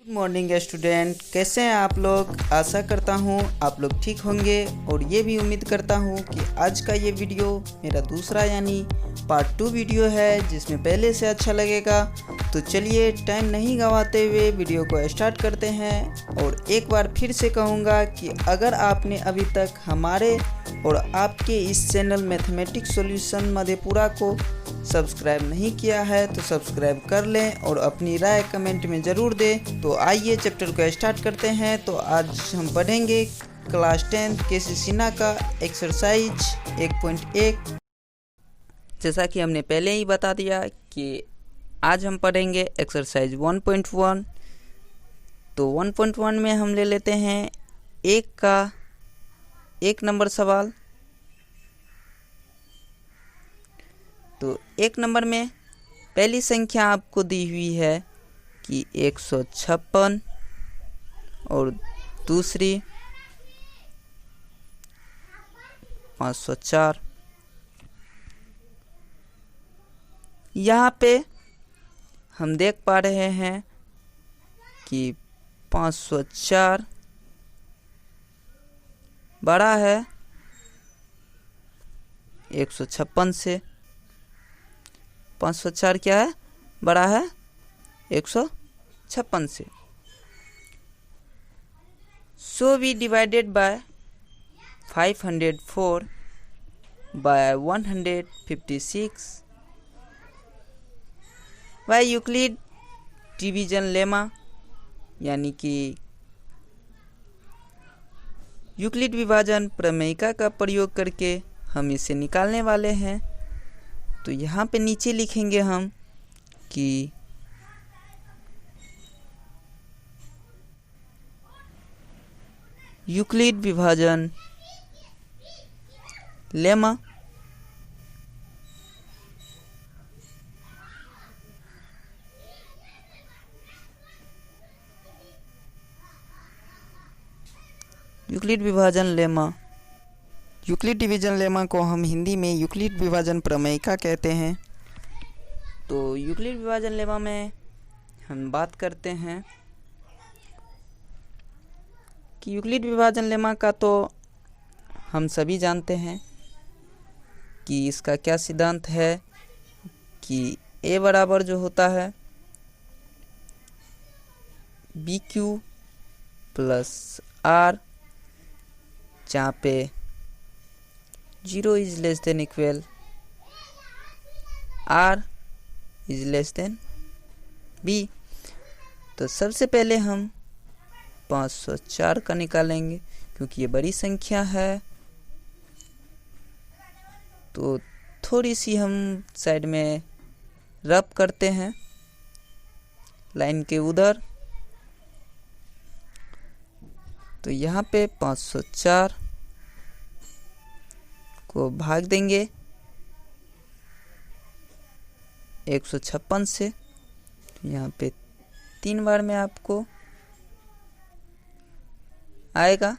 Good morning student, कैसे हैं आप लोग। आशा करता हूं आप लोग ठीक होंगे और ये भी उम्मीद करता हूं कि आज का ये वीडियो मेरा दूसरा यानी पार्ट 2 वीडियो है जिसमें पहले से अच्छा लगेगा। तो चलिए टाइम नहीं गंवाते हुए वीडियो को स्टार्ट करते हैं। और एक बार फिर से कहूँगा कि अगर आपने अभी तक हमारे और आपके इस चैनल मैथमेटिक्स सॉल्यूशन मधेपुरा को सब्सक्राइब नहीं किया है तो सब्सक्राइब कर लें और अपनी राय कमेंट में ज़रूर दें। तो आइए चैप्टर को स्टार्ट करते हैं। तो आज हम पढ़ेंगे क्लास 10 केसी सिन्हा का एक्सरसाइज 1.1। जैसा कि हमने पहले ही बता दिया कि आज हम पढ़ेंगे एक्सरसाइज 1.1। तो 1.1 में हम ले लेते हैं एक नंबर सवाल। तो एक नंबर में पहली संख्या आपको दी हुई है कि 156 और दूसरी 504। यहाँ पे हम देख पा रहे हैं कि 504 बड़ा है 156 से। 504 क्या है, बड़ा है 156 से। So we divided by 504 by 156 by Euclid division lemma, यानी कि यूक्लिड विभाजन प्रमेयिका का प्रयोग करके हम इसे निकालने वाले हैं। तो यहाँ पे नीचे लिखेंगे हम कि यूक्लिड विभाजन लेमा यूक्लिड विभाजन लेमा, यूक्लिड डिवीजन लेमा को हम हिंदी में यूक्लिड विभाजन प्रमेयिका कहते हैं। तो यूक्लिड विभाजन लेमा में हम बात करते हैं कि यूक्लिड विभाजन लेमा का तो हम सभी जानते हैं कि इसका क्या सिद्धांत है कि a बराबर जो होता है बी क्यू प्लस आर, जहाँ पे 0 is less than equal r is less than b। तो सबसे पहले हम 504 का निकालेंगे क्योंकि ये बड़ी संख्या है। तो थोड़ी सी हम साइड में रब करते हैं लाइन के उधर। तो यहाँ पे 504 को भाग देंगे 156 से। यहाँ पे 3 बार में आपको आएगा।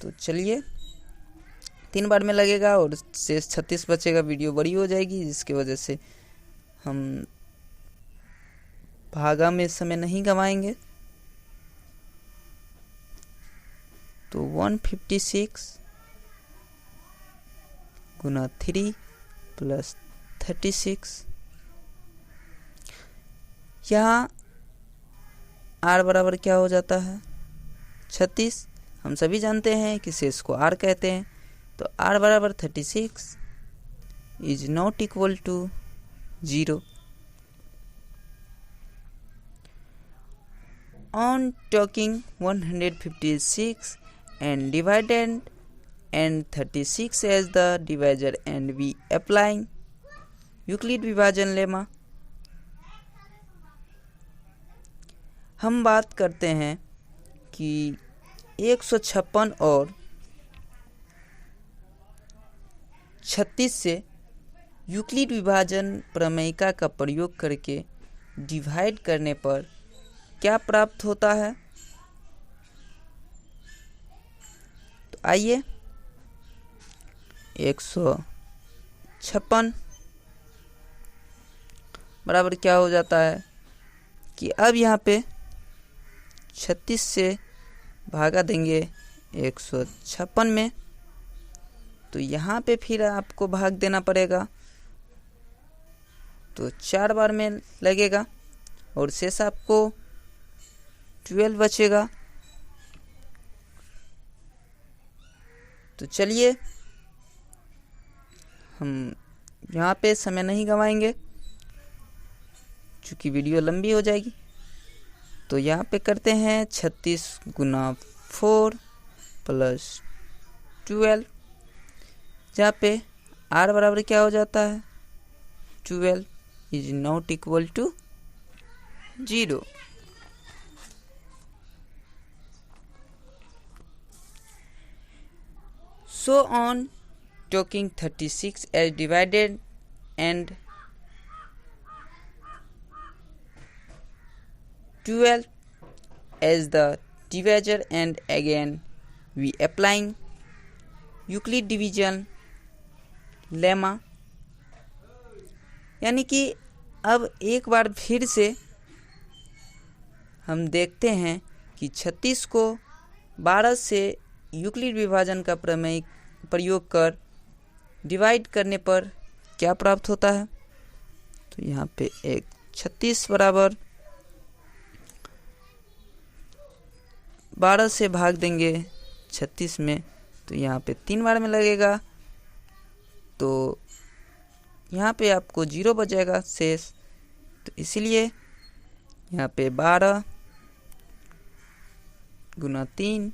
तो चलिए 3 बार में लगेगा और शेष 36 बचेगा। वीडियो बड़ी हो जाएगी जिसकी वजह से हम भागा में समय नहीं गंवाएंगे। तो 156 गुना 3 प्लस 36। यहाँ r बराबर क्या हो जाता है 36। हम सभी जानते हैं कि शेष को r कहते हैं। तो r बराबर 36 is not equal to 0। On taking 156 and dividend and 36 as the divisor and we applying Euclid विभाजन लेमा, हम बात करते हैं कि 156 और 36 से यूक्लिड विभाजन प्रमेयिका का प्रयोग करके डिवाइड करने पर क्या प्राप्त होता है। तो आइए 156 बराबर क्या हो जाता है कि अब यहाँ पे 36 से भागा देंगे 156 में, तो यहाँ पे फिर आपको भाग देना पड़ेगा, तो 4 बार में लगेगा और शेष आपको 12 बचेगा। तो चलिए हम यहाँ पे समय नहीं गंवाएंगे क्योंकि वीडियो लंबी हो जाएगी। तो यहाँ पे करते हैं 36 गुना 4 प्लस 12, जहाँ पे r बराबर क्या हो जाता है 12 is not equal to 0। So on taking 36 as divided and 12 as the divisor, and again we applying Euclid division lemma, यानी कि अब एक बार फिर से हम देखते हैं कि 36 को 12 से यूक्लिड विभाजन का प्रयोग कर डिवाइड करने पर क्या प्राप्त होता है। तो यहाँ पे 36 बराबर 12 से भाग देंगे 36 में, तो यहाँ पे 3 बार में लगेगा, तो यहाँ पे आपको 0 बचेगा शेष। तो इसलिए यहाँ पे 12 गुना 3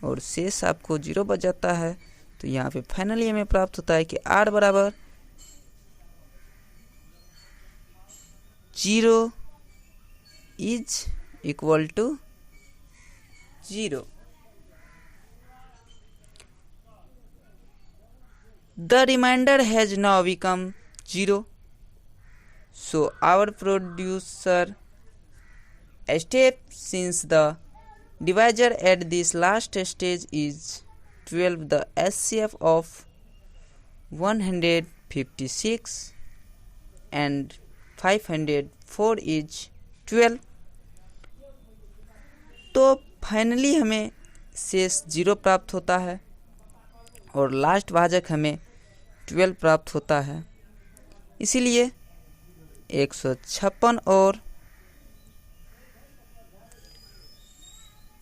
और शेष आपको 0 बच जाता है। तो यहाँ पे फाइनली हमें प्राप्त होता है कि r बराबर 0 is equal to 0। The remainder has now become 0. So our producer step, since the divisor at this last stage is 12, the HCF of 156 and 504 is 12। तो फाइनली हमें शेष 0 प्राप्त होता है और लास्ट भाजक हमें 12 प्राप्त होता है। इसीलिए 156 और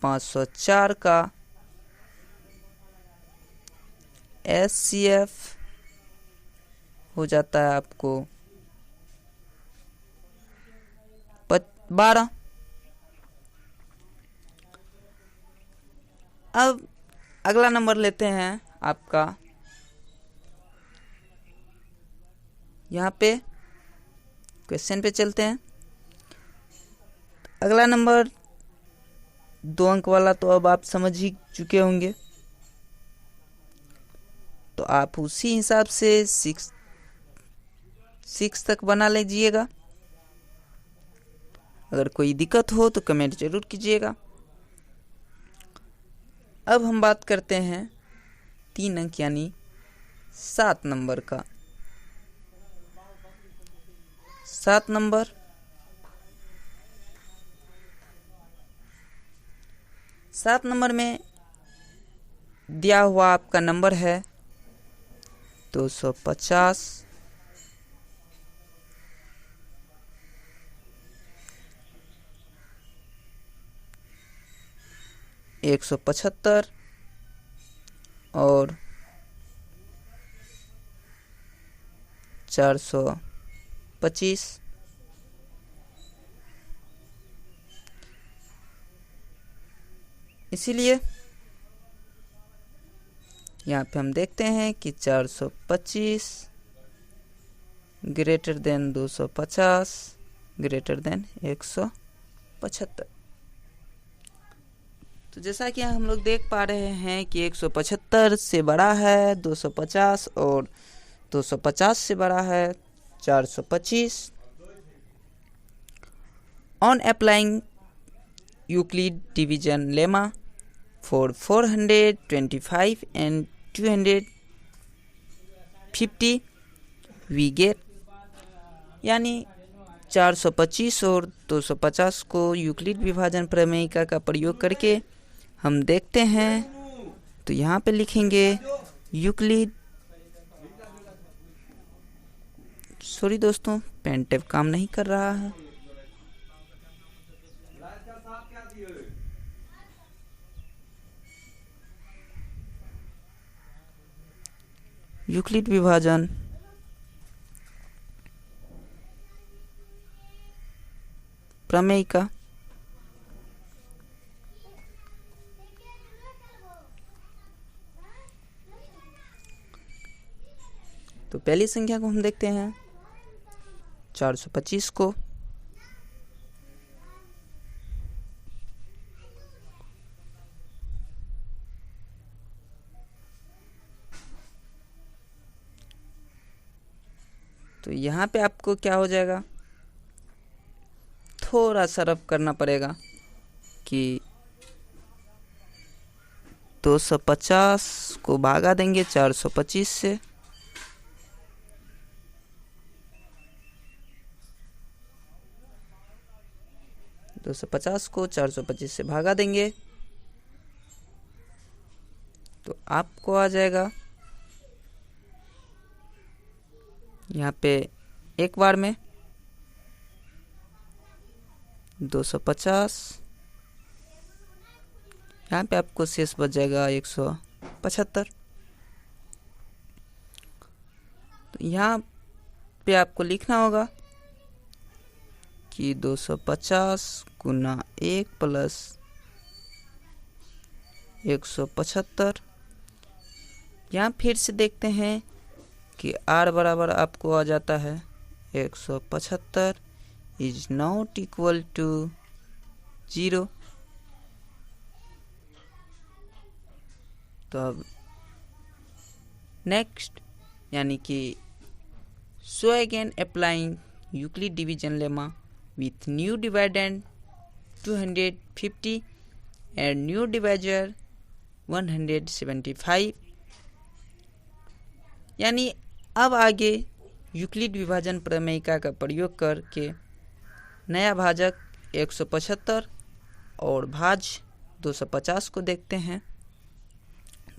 504 का HCF हो जाता है आपको 12। अब अगला नंबर लेते हैं आपका, यहाँ पे क्वेश्चन पे चलते हैं। अगला नंबर 2 अंक वाला तो अब आप समझ ही चुके होंगे, तो आप उसी हिसाब से 6 तक बना लीजिएगा। अगर कोई दिक्कत हो तो कमेंट जरूर कीजिएगा। अब हम बात करते हैं 3 अंक यानी 7 नंबर का। 7 नंबर में दिया हुआ आपका नंबर है 250, 175 और 425। इसीलिए यहाँ पे हम देखते हैं कि 425 ग्रेटर देन 250 ग्रेटर देन 175। तो जैसा कि हम लोग देख पा रहे हैं कि 175 से बड़ा है 250 और 250 से बड़ा है 425। On applying Euclid division lemma for 425 and 50 we get, यानी 425 और 250 को यूक्लिड विभाजन प्रमेयिका का प्रयोग करके हम देखते हैं। तो यहाँ पे लिखेंगे यूक्लिड, सॉरी दोस्तों पेन टैब काम नहीं कर रहा है। यूक्लिड विभाजन प्रमेयिका तो पहली संख्या को हम देखते हैं 425 को। तो यहाँ पे आपको क्या हो जाएगा, थोड़ा सा रफ करना पड़ेगा कि 250 को भागा देंगे 425 से, तो 250 को 425 से भागा देंगे तो आपको आ जाएगा यहाँ पे एक बार में 250, यहाँ पे आपको शेष बच जाएगा 175। तो यहाँ पे आपको लिखना होगा कि 250 गुना 1 प्लस 175। यहाँ फिर से देखते हैं कि r बराबर आपको आ जाता है 175 इज नॉट इक्वल टू 0। तो अब नेक्स्ट यानी कि so again applying Euclid division lemma with new dividend 250 and new divisor 175, यानी अब आगे यूक्लिड विभाजन प्रमेयिका का प्रयोग करके नया भाजक 175 और भाज 250 को देखते हैं।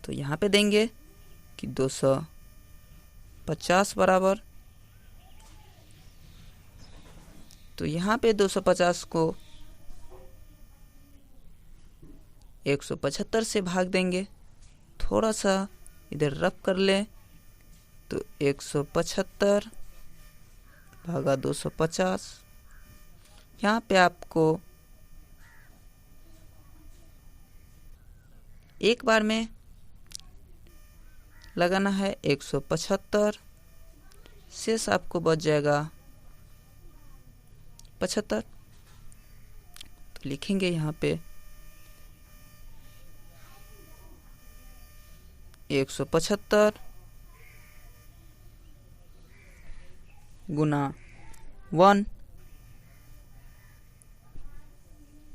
तो यहाँ पे देंगे कि 250 बराबर, तो यहाँ पे 250 को 175 से भाग देंगे, थोड़ा सा इधर रफ कर लें तो 175 भागा 250। यहाँ पे आपको एक बार में लगाना है 175, शेष आपको बच जाएगा 75। तो लिखेंगे यहाँ पे 175 गुना 1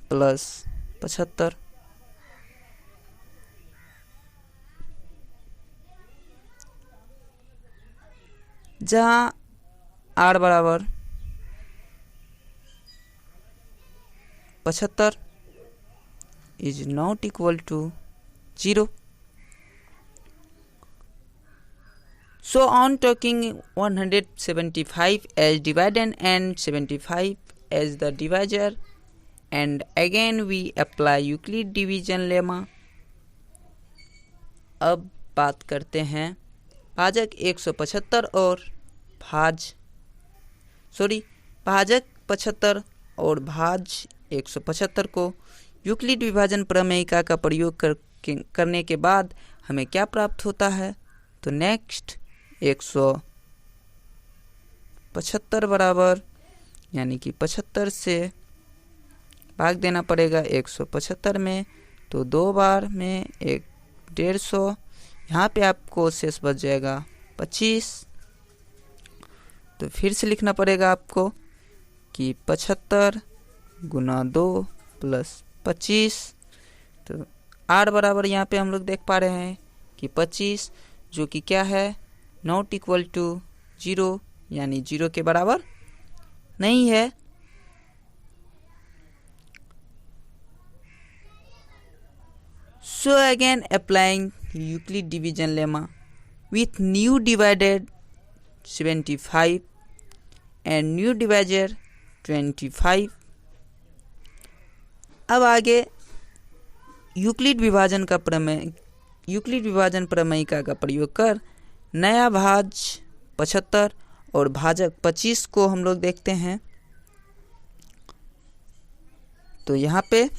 प्लस 75, जहाँ r बराबर 75 is not equal to 0। So on taking 175 as dividend and 75 as the divisor, and again we apply Euclid division lemma। अब बात करते हैं भाजक 175 और भाजक 75 और भाज 175 को यूक्लिड विभाजन प्रमेयिका का प्रयोग करने के बाद हमें क्या प्राप्त होता है। तो नेक्स्ट 175 बराबर, यानी कि 75 से भाग देना पड़ेगा 175 में, तो 2 बार में 150, यहाँ पे आपको शेष बच जाएगा 25। तो फिर से लिखना पड़ेगा आपको कि 75 गुना 2 प्लस 25। तो r बराबर यहाँ पे हम लोग देख पा रहे हैं कि 25, जो कि क्या है नॉट इक्वल टू 0 यानी 0 के बराबर नहीं है। So again applying Euclid division lemma with new divided 75 and new divisor 25। अब आगे यूक्लिड विभाजन प्रमेयिका का प्रयोग कर नया भाज्य 75 और भाजक 25 को हम लोग देखते हैं। तो यहाँ पे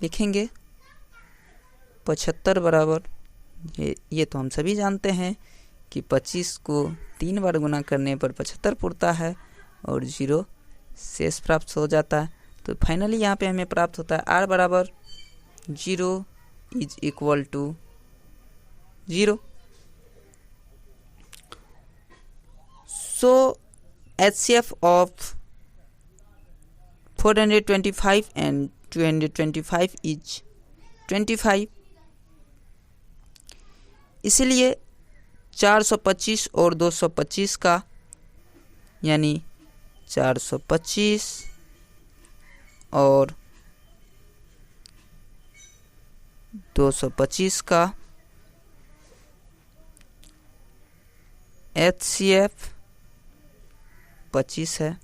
लिखेंगे 75 बराबर, ये तो हम सभी जानते हैं कि 25 को 3 बार गुना करने पर 75 पुरता है और 0 शेष प्राप्त हो जाता है। तो फाइनली यहाँ पे हमें प्राप्त होता है r बराबर 0 is equal to 0। So HCF of 425 and 225 is 25। इसलिए 425 और 225 का यानी 425 और 225 का HCF 25 है।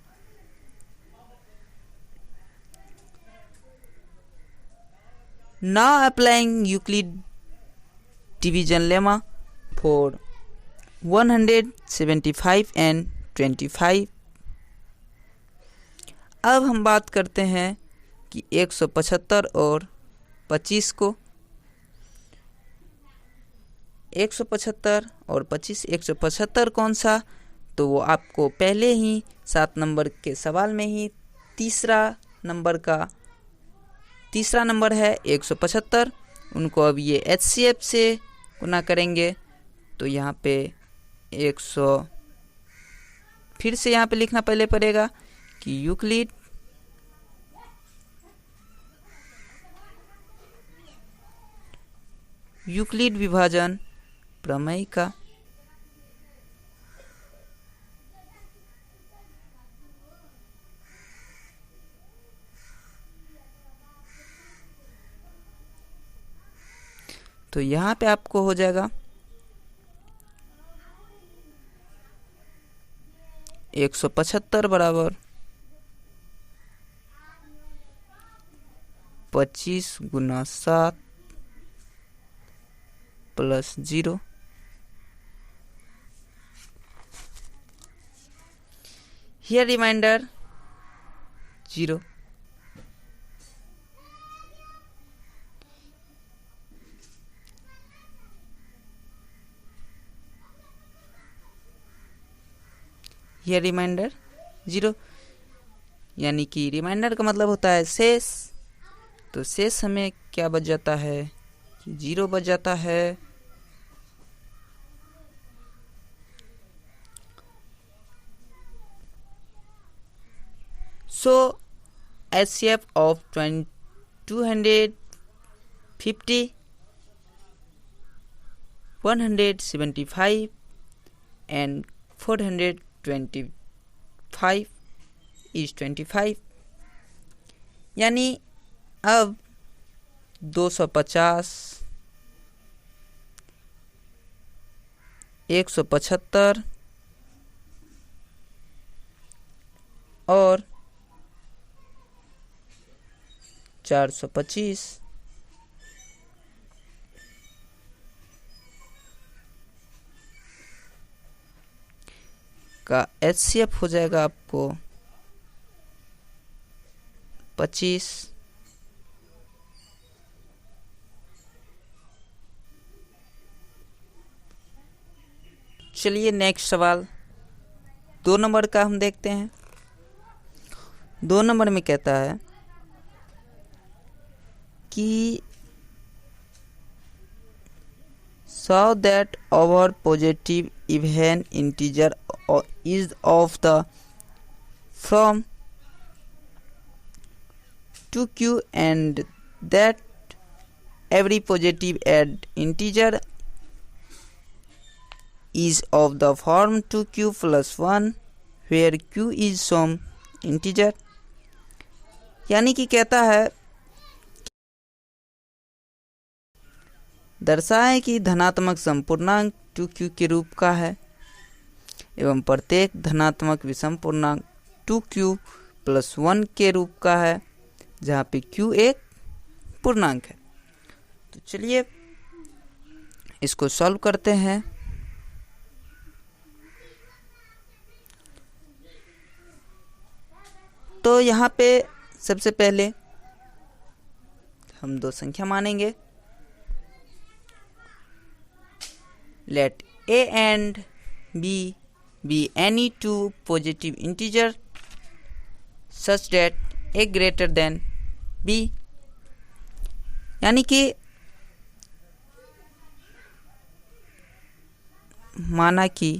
Now applying Euclid division lemma for 175 and 25। अब हम बात करते हैं कि 175 और 25 को। 175 और 25, 175 कौन सा, तो वो आपको पहले ही 7 नंबर के सवाल में ही तीसरा नंबर है 175। उनको अब ये HCF से गुना करेंगे तो यहाँ पे 100 फिर से यहाँ पे लिखना पहले पड़ेगा कि यूक्लिड विभाजन प्रमेयिका। तो यहाँ पे आपको हो जाएगा 175 बराबर 25 गुना 7 plus 0। Here remainder 0। Here remainder 0 यानी कि रिमाइंडर का मतलब होता है शेष। तो शेष हमें क्या बच जाता है कि 0 बच जाता है। So HCF of 250, 175 and 425 is 25। यानी अब 250, 175 और 425 का HCF हो जाएगा आपको 25। चलिए नेक्स्ट सवाल 2 नंबर का हम देखते हैं। 2 नंबर में कहता है कि show that our positive even integer is of the from 2q and that every positive add integer is of the form 2q plus 1 where q is some integer। यानी कि कहता है दर्शाएं कि धनात्मक समपूर्णांक 2q के रूप का है एवं प्रत्येक धनात्मक विषम पूर्णांक 2q प्लस 1 के रूप का है जहाँ पे q एक पूर्णांक है। तो चलिए इसको सॉल्व करते हैं। तो यहाँ पे सबसे पहले हम दो संख्या मानेंगे। Let a and b be any two positive integer such that a greater than b। यानी कि माना कि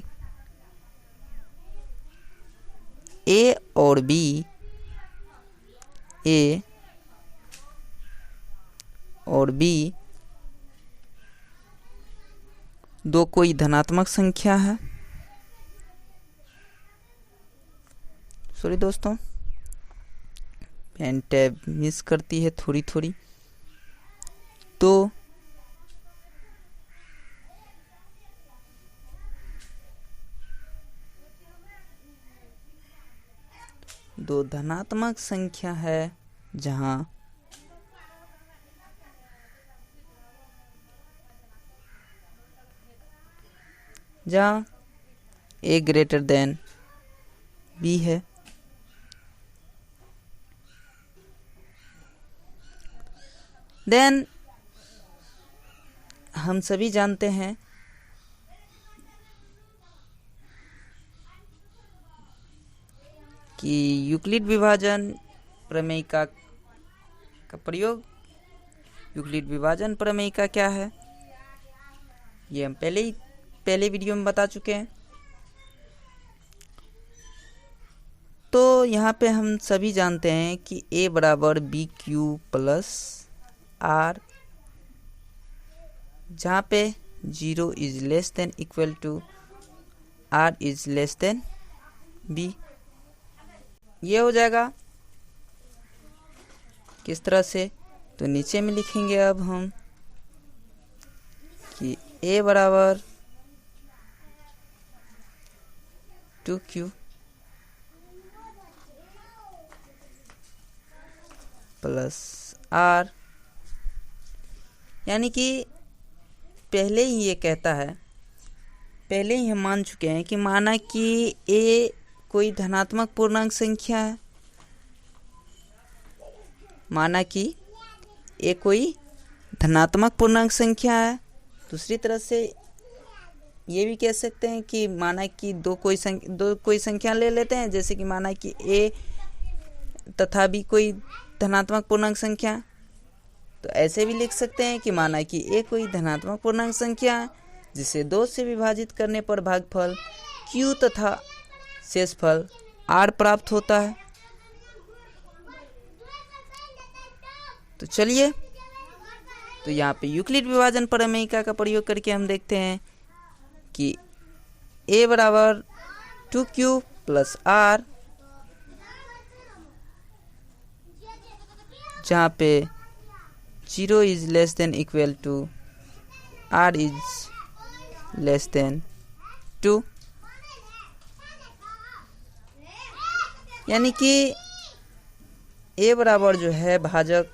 a और b दो कोई धनात्मक संख्या है। सॉरी दोस्तों, पेन टैब मिस करती है थोड़ी थोड़ी। तो दो धनात्मक संख्या है जहां a ग्रेटर देन b है। देन हम सभी जानते हैं कि यूक्लिड विभाजन प्रमेय का प्रयोग, यूक्लिड विभाजन प्रमेय का क्या है ये हम पहले वीडियो में बता चुके हैं। तो यहाँ पे हम सभी जानते हैं कि a बराबर बी क्यू प्लस आर, जहाँ पे 0 is less than equal to r is less than b। ये हो जाएगा किस तरह से, तो नीचे में लिखेंगे अब हम कि a बराबर 2q प्लस r, यानी कि पहले ही ये कहता है, पहले ही हम मान चुके हैं कि माना कि a कोई धनात्मक पूर्णांक संख्या है, माना कि a कोई धनात्मक पूर्णांक संख्या है। दूसरी तरह से ये भी कह सकते हैं कि माना कि दो कोई संख्या ले लेते हैं, जैसे कि माना कि a तथा b कोई धनात्मक पूर्णांक संख्या, तो ऐसे भी लिख सकते हैं कि माना कि a कोई धनात्मक पूर्णांक संख्या है जिसे 2 से विभाजित करने पर भागफल q तथा शेषफल r प्राप्त होता है। तो चलिए, तो यहाँ पे यूक्लिड विभाजन प्रमेय का प्रयोग करके हम देखते हैं कि a बराबर 2q प्लस r, जहाँ पे 0 is less than equal to r is less than 2, यानी कि a बराबर जो है भाजक,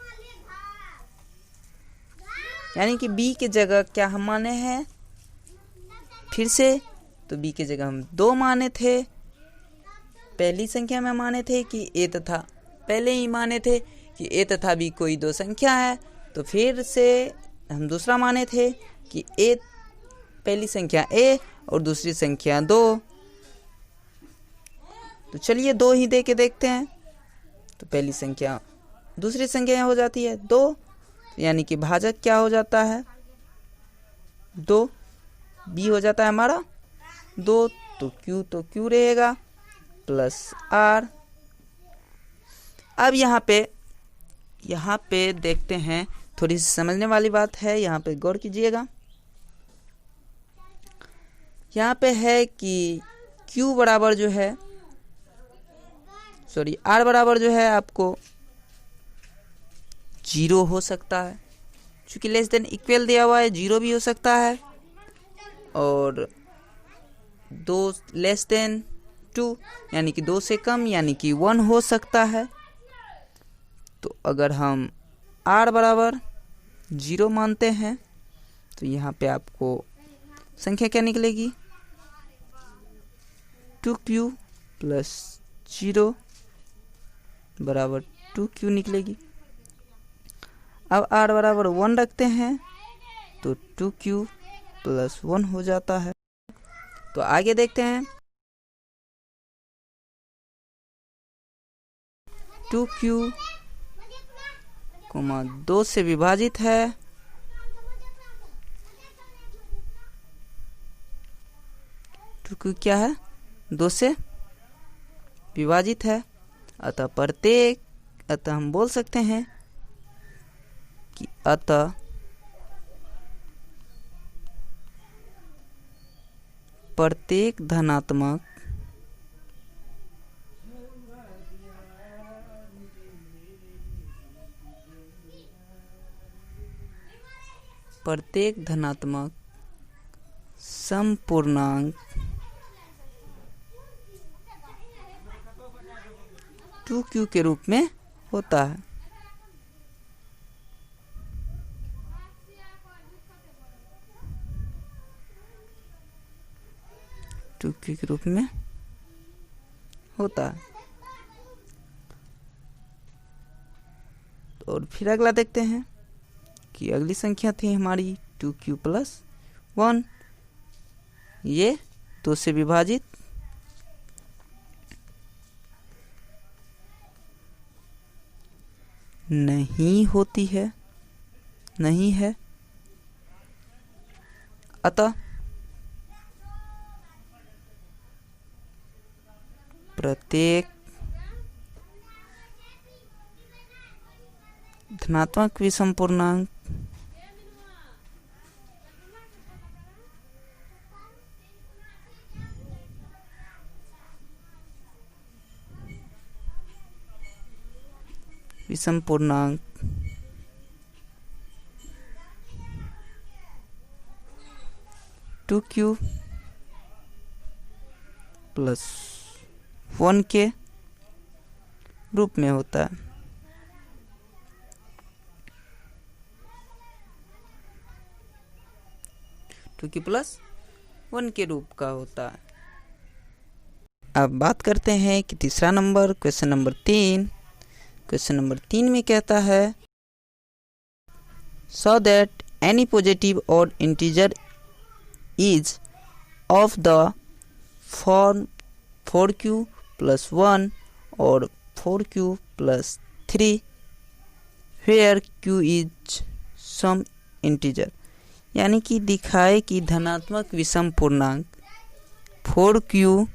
यानी कि b के जगह क्या हम माने हैं फिर से, तो b के जगह हम 2 माने थे, पहली संख्या में माने थे कि a तथा पहले ही माने थे कि a तथा b कोई 2 संख्या है, तो फिर से हम दूसरा माने थे कि a पहली संख्या a और दूसरी संख्या 2। तो चलिए 2 ही दे के देखते हैं, तो पहली संख्या दूसरी संख्या हो जाती है 2, यानी कि भाजक क्या हो जाता है 2, b हो जाता है हमारा 2, तो q रहेगा प्लस r। अब यहाँ पे देखते हैं, थोड़ी सी समझने वाली बात है, यहाँ पे गौर कीजिएगा। यहाँ पे है कि Q बराबर जो है R बराबर जो है आपको 0 हो सकता है, क्योंकि लेस देन इक्वल दिया हुआ है, 0 भी हो सकता है, और 2 लेस देन 2 यानी कि 2 से कम यानी कि 1 हो सकता है। तो अगर हम R बराबर 0 मानते हैं तो यहाँ पे आपको संख्या क्या निकलेगी, 2Q प्लस 0 बराबर 2Q निकलेगी। अब R बराबर 1 रखते हैं तो 2Q प्लस 1 हो जाता है। तो आगे देखते हैं, 2Q 2 से विभाजित है, 2Q क्या है, 2 से विभाजित है, अतः हम बोल सकते हैं कि अतः प्रत्येक धनात्मक समपूर्णांक 2Q के रूप में होता है। के रूप में होता है। और फिर अगला देखते हैं कि अगली संख्या थी हमारी 2Q प्लस 1, ये 2 से विभाजित नहीं है, अतः प्रत्येक धनात्मक विषम पूर्णांक विषम पूर्णांक टू क्यू प्लस 1 के रूप में होता है। टू क्यू प्लस 1 के रूप का होता है। अब बात करते हैं कि तीसरा number, question number 3। Question number 3 में कहता है so that any positive odd integer is of the form 4Q plus 1 और 4Q plus 3 where Q is some integer, यानी कि दिखाए कि धनात्मक विषम पूर्णांक 4Q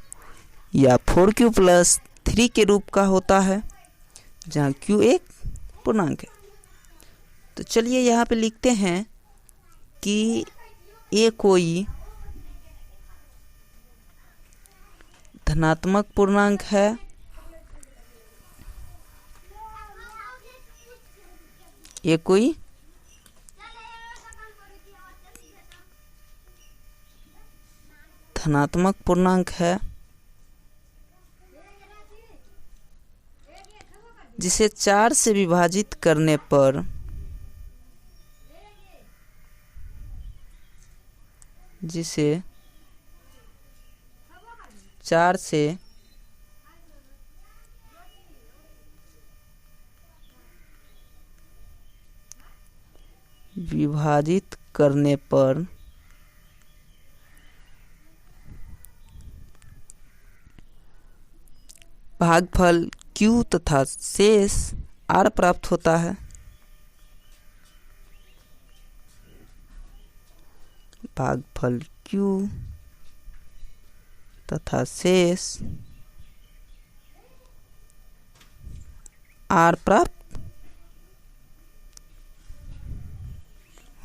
या 4Q प्लस 3 के रूप का होता है, जहाँ Q एक पूर्णांक है। तो चलिए यहाँ पे लिखते हैं कि ये कोई धनात्मक पूर्णांक है ये कोई धनात्मक पूर्णांक है जिसे 4 से विभाजित करने पर भागफल Q तथा शेष R प्राप्त होता है। भागफल Q तथा शेष R प्राप्त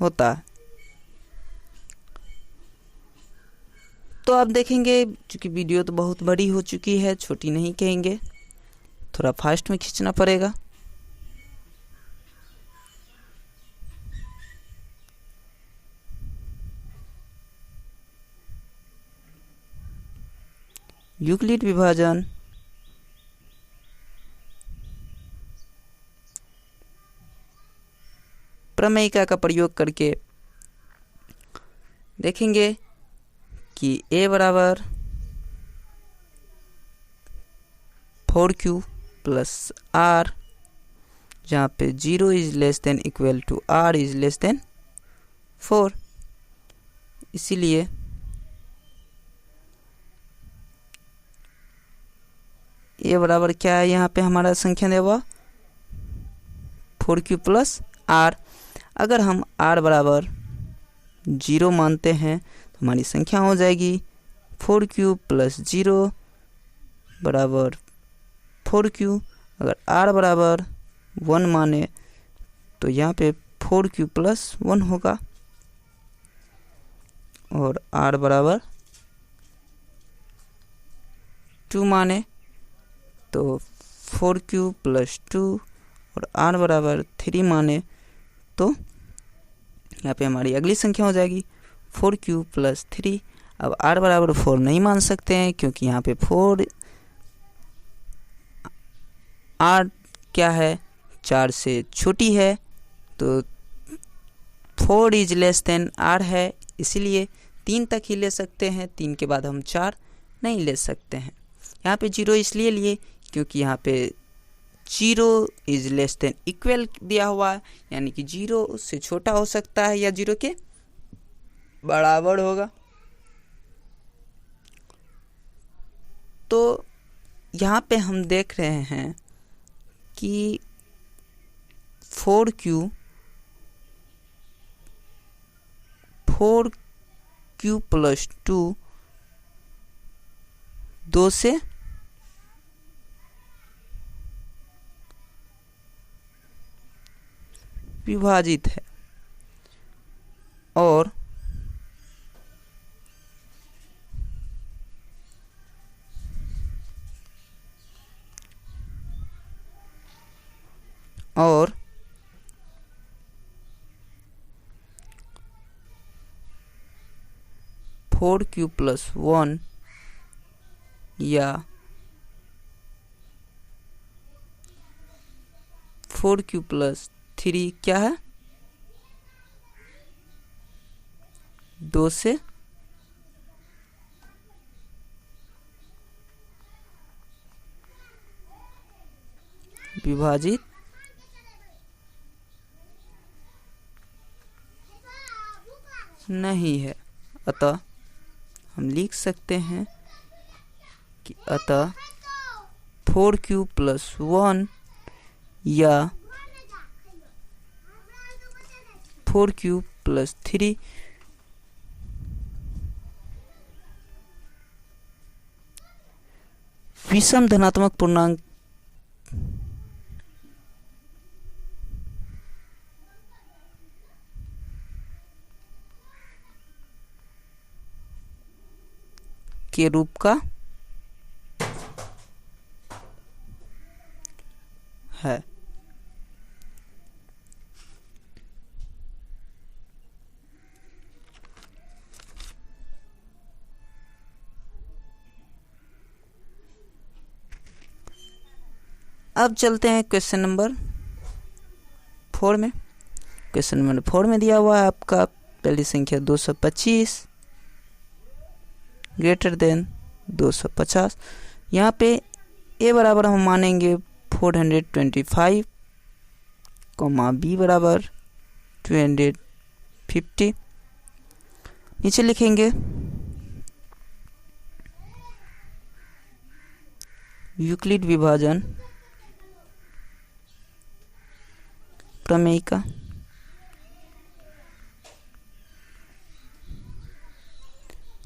होता है। तो आप देखेंगे चूँकि वीडियो तो बहुत बड़ी हो चुकी है, छोटी नहीं कहेंगे, थोड़ा फास्ट में खींचना पड़ेगा। यूक्लिड विभाजन प्रमेयिका का प्रयोग करके देखेंगे कि a बराबर 4q प्लस r, जहाँ पे 0 is less than equal to r is less than 4, इसीलिए a बराबर क्या है, यहाँ पे हमारा संख्या देगा 4q प्लस r। अगर हम r बराबर 0 मानते हैं तो हमारी संख्या हो जाएगी 4q प्लस 0 बराबर 4q। अगर r बराबर 1 माने तो यहाँ पे 4q प्लस 1 होगा, और r बराबर 2 माने तो 4q प्लस 2, और r बराबर 3 माने तो यहाँ पे हमारी अगली संख्या हो जाएगी 4q प्लस 3। अब r बराबर 4 नहीं मान सकते हैं क्योंकि यहाँ पे 4 r क्या है, 4 से छोटी है, तो 4 इज लेस देन r है, इसीलिए 3 तक ही ले सकते हैं, 3 के बाद हम 4 नहीं ले सकते हैं। यहाँ पे 0 इसलिए लिए क्योंकि यहाँ पे 0 इज लेस देन इक्वल दिया हुआ है, यानी कि 0 से छोटा हो सकता है या 0 के बराबर होगा। तो यहाँ पे हम देख रहे हैं कि 4q प्लस 2 2 से विभाजित है, और और 4q प्लस 1 या 4q प्लस 3 क्या है, 2 से विभाजित नहीं है। अतः हम लिख सकते हैं कि अतः 4q प्लस 1 या 4q प्लस 3 विषम धनात्मक पूर्णांक के रूप का है। अब चलते हैं क्वेश्चन नंबर 4 में। क्वेश्चन नंबर 4 में दिया हुआ है आपका पहली संख्या 225 ग्रेटर देन 250। यहाँ पे a बराबर हम मानेंगे 425, b बराबर 250। नीचे लिखेंगे यूक्लिड विभाजन प्रमेयिका।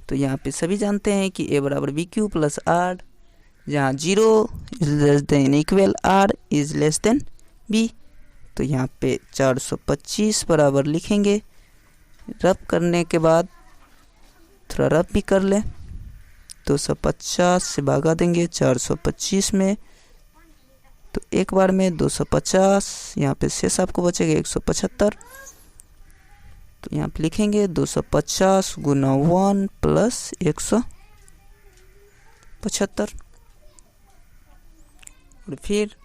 तो यहाँ पे सभी जानते हैं कि a बराबर bq प्लस r, जहाँ 0 is less than equal r is less than b। तो यहाँ पे 425 बराबर लिखेंगे, रब करने के बाद थोड़ा रब भी कर लें 250 से भगा देंगे 425 में, तो एक बार में 250, यहाँ पे शेष आपको बचेगा 175। तो यहाँ पे लिखेंगे 250 गुना 1 प्लस 175, और फिर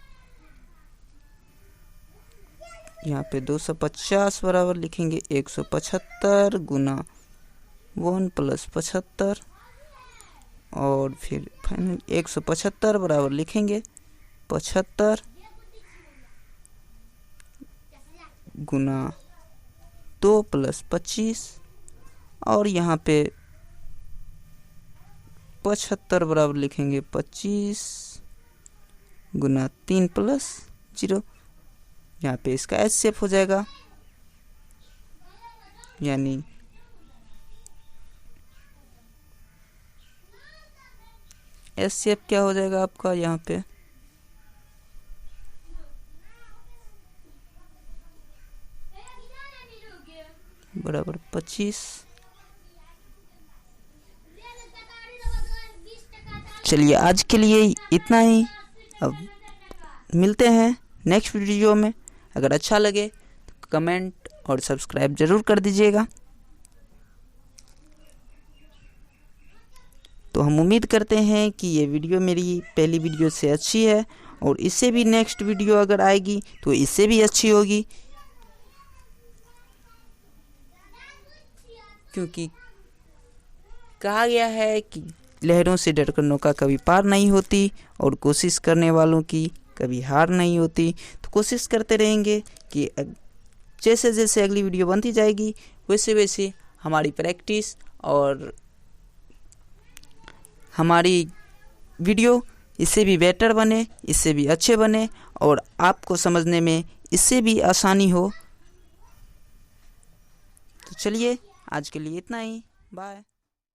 यहाँ पे 250 बराबर लिखेंगे 175 गुना 1 प्लस 75, और फिर फाइनल 175 बराबर लिखेंगे 75 गुना 2 प्लस 25, और यहाँ पे 75 बराबर लिखेंगे 25 गुना 3 प्लस 0। यहाँ पे इसका एच शेप हो जाएगा, यानी एस शेप क्या हो जाएगा आपका यहाँ पे बराबर 25। चलिए आज के लिए इतना ही, अब मिलते हैं नेक्स्ट वीडियो में। अगर अच्छा लगे तो कमेंट और सब्सक्राइब ज़रूर कर दीजिएगा। तो हम उम्मीद करते हैं कि ये वीडियो मेरी पहली वीडियो से अच्छी है, और इससे भी नेक्स्ट वीडियो अगर आएगी तो इससे भी अच्छी होगी, क्योंकि कहा गया है कि लहरों से डरकर नौका कभी पार नहीं होती, और कोशिश करने वालों की कभी हार नहीं होती। तो कोशिश करते रहेंगे कि जैसे जैसे अगली वीडियो बनती जाएगी वैसे वैसे हमारी प्रैक्टिस और हमारी वीडियो इससे भी बेटर बने, इससे भी अच्छे बने, और आपको समझने में इससे भी आसानी हो। तो चलिए आज के लिए इतना ही, बाय।